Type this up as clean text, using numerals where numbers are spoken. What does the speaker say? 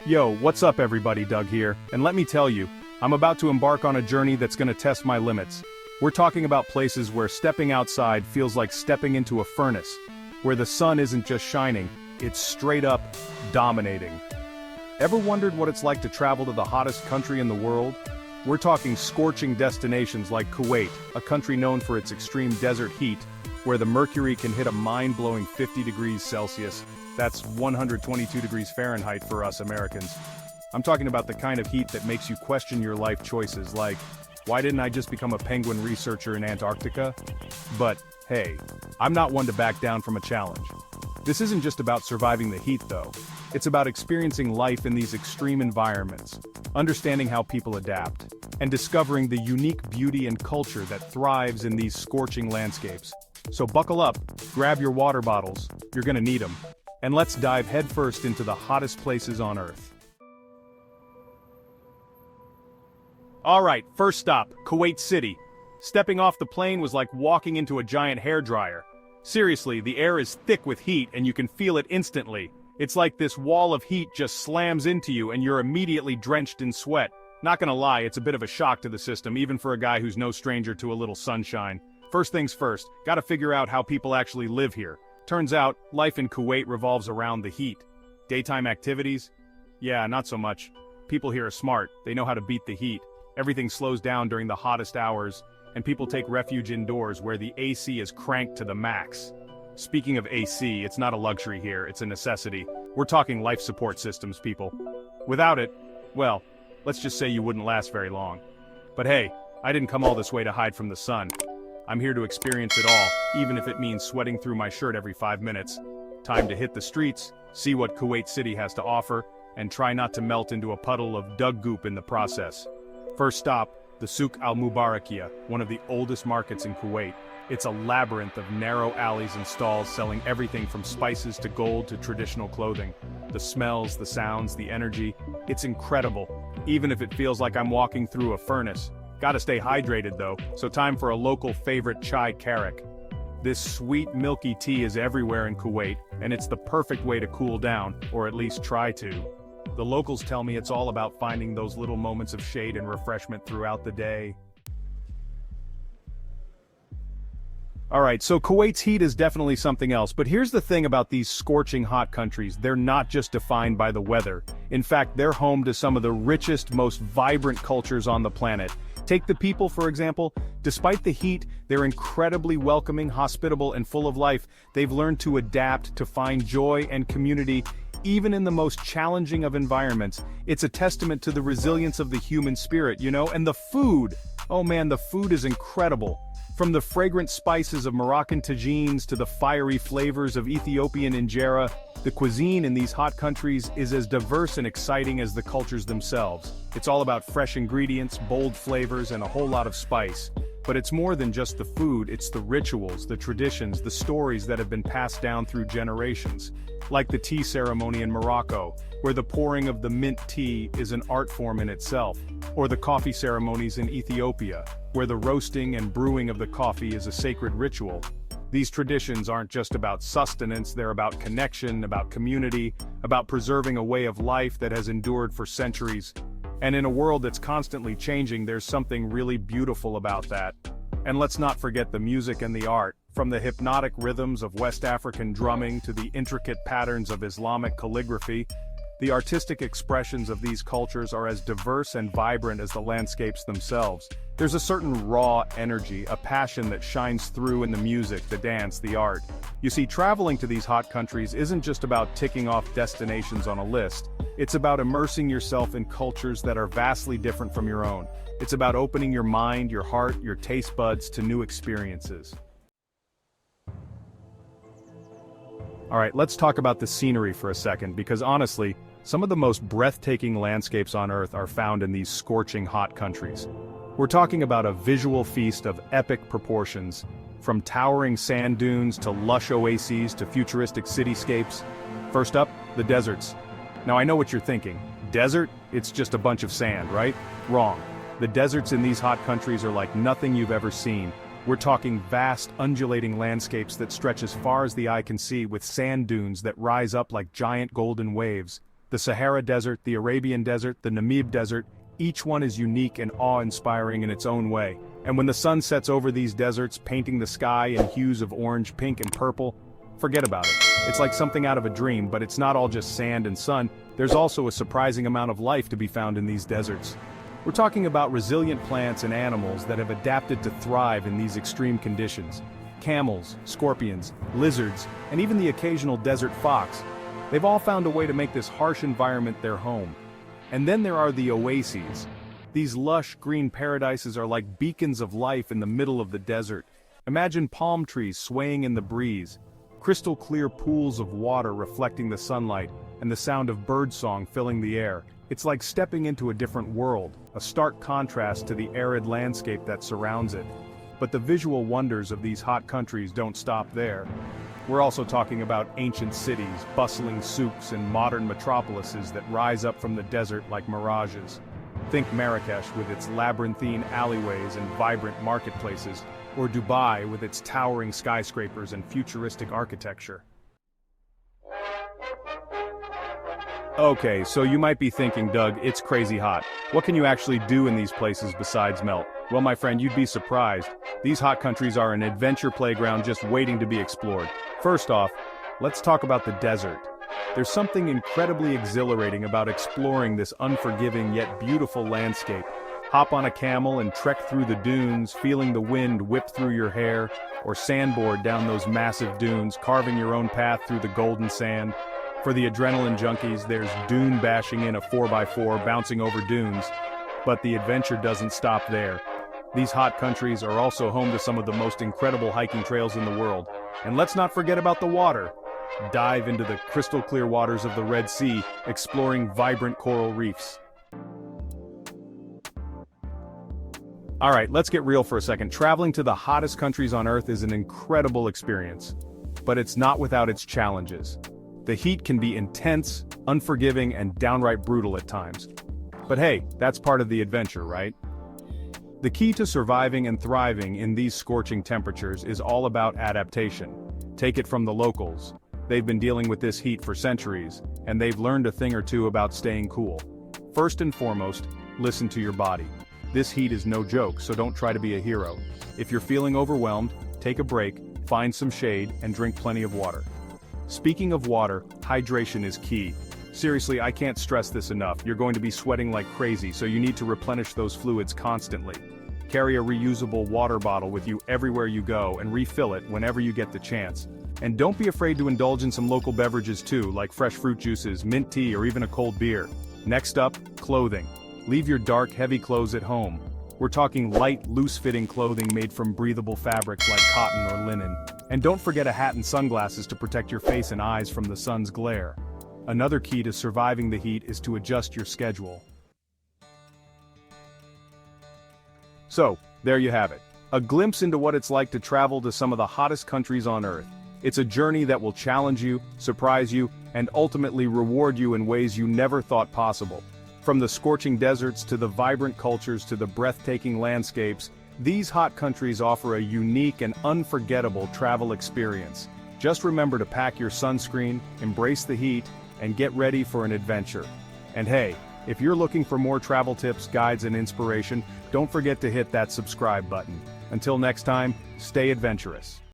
Yo, what's up everybody, Doug here, and let me tell you, I'm about to embark on a journey that's gonna test my limits. We're talking about places where stepping outside feels like stepping into a furnace, where the sun isn't just shining, it's straight up dominating. Ever wondered what it's like to travel to the hottest country in the world? We're talking scorching destinations like Kuwait, a country known for its extreme desert heat, where the mercury can hit a mind-blowing 50 degrees Celsius. That's 122 degrees Fahrenheit for us Americans. I'm talking about the kind of heat that makes you question your life choices like, why didn't I just become a penguin researcher in Antarctica? But, hey, I'm not one to back down from a challenge. This isn't just about surviving the heat though. It's about experiencing life in these extreme environments, understanding how people adapt, and discovering the unique beauty and culture that thrives in these scorching landscapes. So buckle up, grab your water bottles, you're gonna need them, and let's dive headfirst into the hottest places on Earth. Alright, first stop, Kuwait City. Stepping off the plane was like walking into a giant hairdryer. Seriously, the air is thick with heat and you can feel it instantly. It's like this wall of heat just slams into you and you're immediately drenched in sweat. Not gonna lie, it's a bit of a shock to the system, even for a guy who's no stranger to a little sunshine. First things first, gotta figure out how people actually live here. Turns out, life in Kuwait revolves around the heat. Daytime activities? Yeah, not so much. People here are smart, they know how to beat the heat. Everything slows down during the hottest hours, and people take refuge indoors where the AC is cranked to the max. Speaking of AC, it's not a luxury here, it's a necessity. We're talking life support systems, people. Without it, well, let's just say you wouldn't last very long. But hey, I didn't come all this way to hide from the sun. I'm here to experience it all, even if it means sweating through my shirt every 5 minutes. Time to hit the streets, see what Kuwait City has to offer, and try not to melt into a puddle of dug goop in the process. First stop, the Souk al-Mubarakia, one of the oldest markets in Kuwait. It's a labyrinth of narrow alleys and stalls selling everything from spices to gold to traditional clothing. The smells, the sounds, the energy, it's incredible, even if it feels like I'm walking through a furnace. Gotta stay hydrated though, so time for a local favorite chai karak. This sweet milky tea is everywhere in Kuwait, and it's the perfect way to cool down, or at least try to. The locals tell me it's all about finding those little moments of shade and refreshment throughout the day. Alright, so Kuwait's heat is definitely something else, but here's the thing about these scorching hot countries, they're not just defined by the weather. In fact, they're home to some of the richest, most vibrant cultures on the planet. Take the people, for example. Despite the heat, they're incredibly welcoming, hospitable, and full of life. They've learned to adapt, to find joy and community, even in the most challenging of environments. It's a testament to the resilience of the human spirit, you know? And the food! Oh man, the food is incredible. From the fragrant spices of Moroccan tagines to the fiery flavors of Ethiopian injera, the cuisine in these hot countries is as diverse and exciting as the cultures themselves. It's all about fresh ingredients, bold flavors, and a whole lot of spice. But it's more than just the food, it's the rituals, the traditions, the stories that have been passed down through generations. Like the tea ceremony in Morocco, where the pouring of the mint tea is an art form in itself, or the coffee ceremonies in Ethiopia, where the roasting and brewing of the coffee is a sacred ritual. These traditions aren't just about sustenance, they're about connection, about community, about preserving a way of life that has endured for centuries. And in a world that's constantly changing, there's something really beautiful about that. And let's not forget the music and the art. From the hypnotic rhythms of West African drumming to the intricate patterns of Islamic calligraphy, the artistic expressions of these cultures are as diverse and vibrant as the landscapes themselves. There's a certain raw energy, a passion that shines through in the music, the dance, the art. You see, traveling to these hot countries isn't just about ticking off destinations on a list. It's about immersing yourself in cultures that are vastly different from your own. It's about opening your mind, your heart, your taste buds to new experiences. Alright, let's talk about the scenery for a second, because honestly, some of the most breathtaking landscapes on Earth are found in these scorching hot countries. We're talking about a visual feast of epic proportions, from towering sand dunes to lush oases to futuristic cityscapes. First up, the deserts. Now I know what you're thinking. Desert? It's just a bunch of sand, right? Wrong. The deserts in these hot countries are like nothing you've ever seen. We're talking vast, undulating landscapes that stretch as far as the eye can see, with sand dunes that rise up like giant golden waves. The Sahara Desert, the Arabian Desert, the Namib Desert, each one is unique and awe-inspiring in its own way. And when the sun sets over these deserts, painting the sky in hues of orange, pink, and purple, forget about it. It's like something out of a dream, but it's not all just sand and sun. There's also a surprising amount of life to be found in these deserts. We're talking about resilient plants and animals that have adapted to thrive in these extreme conditions. Camels, scorpions, lizards, and even the occasional desert fox. They've all found a way to make this harsh environment their home. And then there are the oases. These lush, green paradises are like beacons of life in the middle of the desert. Imagine palm trees swaying in the breeze, crystal clear pools of water reflecting the sunlight, and the sound of birdsong filling the air. It's like stepping into a different world, a stark contrast to the arid landscape that surrounds it. But the visual wonders of these hot countries don't stop there. We're also talking about ancient cities, bustling souks, and modern metropolises that rise up from the desert like mirages. Think Marrakesh with its labyrinthine alleyways and vibrant marketplaces, or Dubai with its towering skyscrapers and futuristic architecture. Okay, so you might be thinking, Doug, it's crazy hot. What can you actually do in these places besides melt? Well, my friend, you'd be surprised. These hot countries are an adventure playground just waiting to be explored. First off, let's talk about the desert. There's something incredibly exhilarating about exploring this unforgiving yet beautiful landscape. Hop on a camel and trek through the dunes, feeling the wind whip through your hair, or sandboard down those massive dunes, carving your own path through the golden sand. For the adrenaline junkies, there's dune bashing in a 4x4 bouncing over dunes. But the adventure doesn't stop there. These hot countries are also home to some of the most incredible hiking trails in the world. And let's not forget about the water. Dive into the crystal clear waters of the Red Sea, exploring vibrant coral reefs. Alright, let's get real for a second. Traveling to the hottest countries on Earth is an incredible experience. But it's not without its challenges. The heat can be intense, unforgiving, and downright brutal at times. But hey, that's part of the adventure, right? The key to surviving and thriving in these scorching temperatures is all about adaptation. Take it from the locals. They've been dealing with this heat for centuries, and they've learned a thing or two about staying cool. First and foremost, listen to your body. This heat is no joke, so don't try to be a hero. If you're feeling overwhelmed, take a break, find some shade, and drink plenty of water. Speaking of water, hydration is key. Seriously, I can't stress this enough. You're going to be sweating like crazy, so you need to replenish those fluids constantly. Carry a reusable water bottle with you everywhere you go and refill it whenever you get the chance. And don't be afraid to indulge in some local beverages too, like fresh fruit juices, mint tea, or even a cold beer. Next up, clothing. Leave your dark, heavy clothes at home. We're talking light, loose-fitting clothing made from breathable fabrics like cotton or linen. And don't forget a hat and sunglasses to protect your face and eyes from the sun's glare. Another key to surviving the heat is to adjust your schedule. So, there you have it. A glimpse into what it's like to travel to some of the hottest countries on Earth. It's a journey that will challenge you, surprise you, and ultimately reward you in ways you never thought possible. From the scorching deserts to the vibrant cultures to the breathtaking landscapes, these hot countries offer a unique and unforgettable travel experience. Just remember to pack your sunscreen, embrace the heat, and get ready for an adventure. And hey, if you're looking for more travel tips, guides, and inspiration, don't forget to hit that subscribe button. Until next time, stay adventurous.